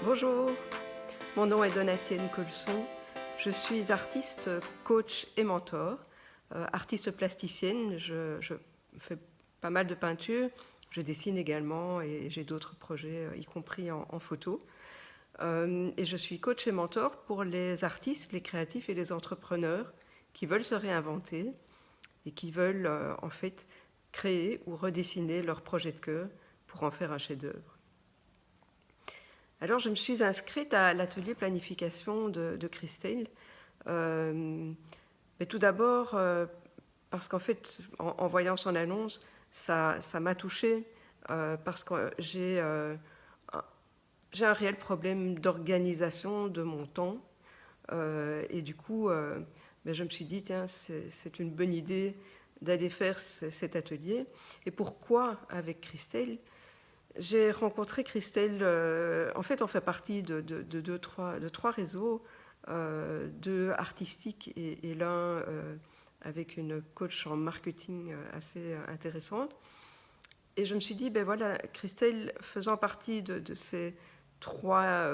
Bonjour, mon nom est Donatienne Colson. Je suis artiste, coach et mentor. Artiste plasticienne, je fais pas mal de peinture, je dessine également et j'ai d'autres projets, y compris en photo. Et je suis coach et mentor pour les artistes, les créatifs et les entrepreneurs qui veulent se réinventer et qui veulent en fait créer ou redessiner leur projet de cœur pour en faire un chef-d'œuvre. Alors je me suis inscrite à l'atelier planification de Christelle. Mais tout d'abord, parce qu'en fait, en voyant son annonce, ça m'a touchée, parce que j'ai un réel problème d'organisation de mon temps. Et du coup, je me suis dit, tiens, c'est une bonne idée d'aller faire cet atelier. Et pourquoi avec Christelle ? J'ai rencontré Christelle, en fait on fait partie de trois réseaux, deux artistiques et l'un avec une coach en marketing assez intéressante. Et je me suis dit, ben voilà, Christelle faisant partie de ces trois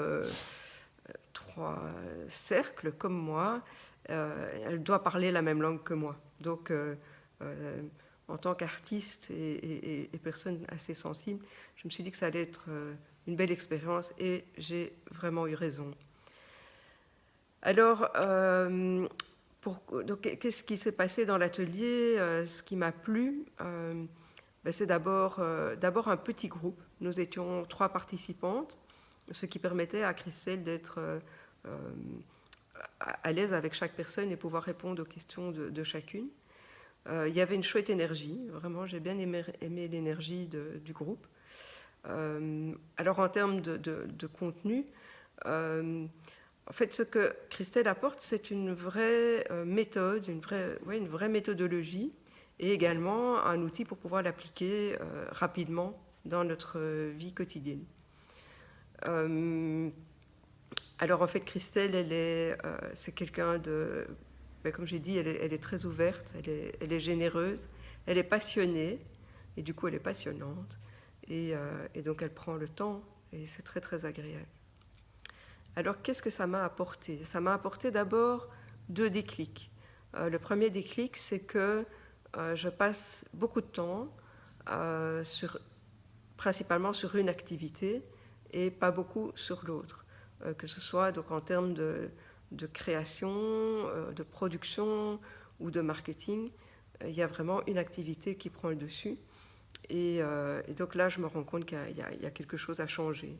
cercles comme moi, elle doit parler la même langue que moi. Donc en tant qu'artiste et personne assez sensible, je me suis dit que ça allait être une belle expérience et j'ai vraiment eu raison. Alors, qu'est-ce qui s'est passé dans l'atelier ? Ce qui m'a plu, c'est d'abord un petit groupe. Nous étions 3 participantes, ce qui permettait à Christelle d'être à l'aise avec chaque personne et pouvoir répondre aux questions de chacune. Il y avait une chouette énergie, vraiment, j'ai bien aimé l'énergie du groupe. Alors en termes de contenu, en fait ce que Christelle apporte, c'est une vraie méthode, une vraie méthodologie et également un outil pour pouvoir l'appliquer rapidement dans notre vie quotidienne. Alors en fait Christelle, c'est quelqu'un de... comme j'ai dit, elle est très ouverte, elle est généreuse, elle est passionnée, et du coup elle est passionnante, et donc elle prend le temps, et c'est très très agréable. Alors qu'est-ce que ça m'a apporté ? Ça m'a apporté d'abord 2 déclics. Le premier déclic, c'est que je passe beaucoup de temps principalement sur une activité, et pas beaucoup sur l'autre, que ce soit donc en termes de création, de production ou de marketing. Il y a vraiment une activité qui prend le dessus. Et donc là, je me rends compte qu'il y a quelque chose à changer.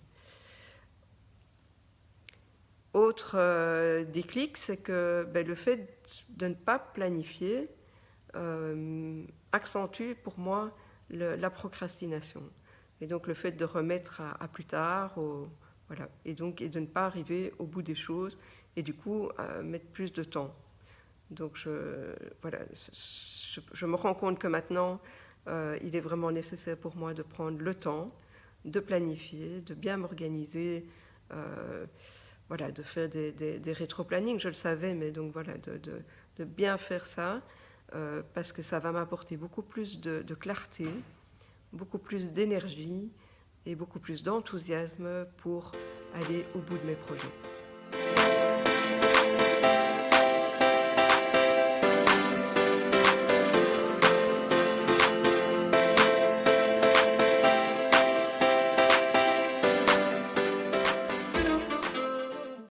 Autre déclic, c'est que le fait de ne pas planifier accentue pour moi la procrastination. Et donc le fait de remettre à plus tard, voilà, et de ne pas arriver au bout des choses, et du coup mettre plus de temps. Donc je me rends compte que maintenant, il est vraiment nécessaire pour moi de prendre le temps, de planifier, de bien m'organiser, de faire des rétro-plannings, je le savais, mais donc voilà, de bien faire ça, parce que ça va m'apporter beaucoup plus de clarté, beaucoup plus d'énergie et beaucoup plus d'enthousiasme pour aller au bout de mes projets.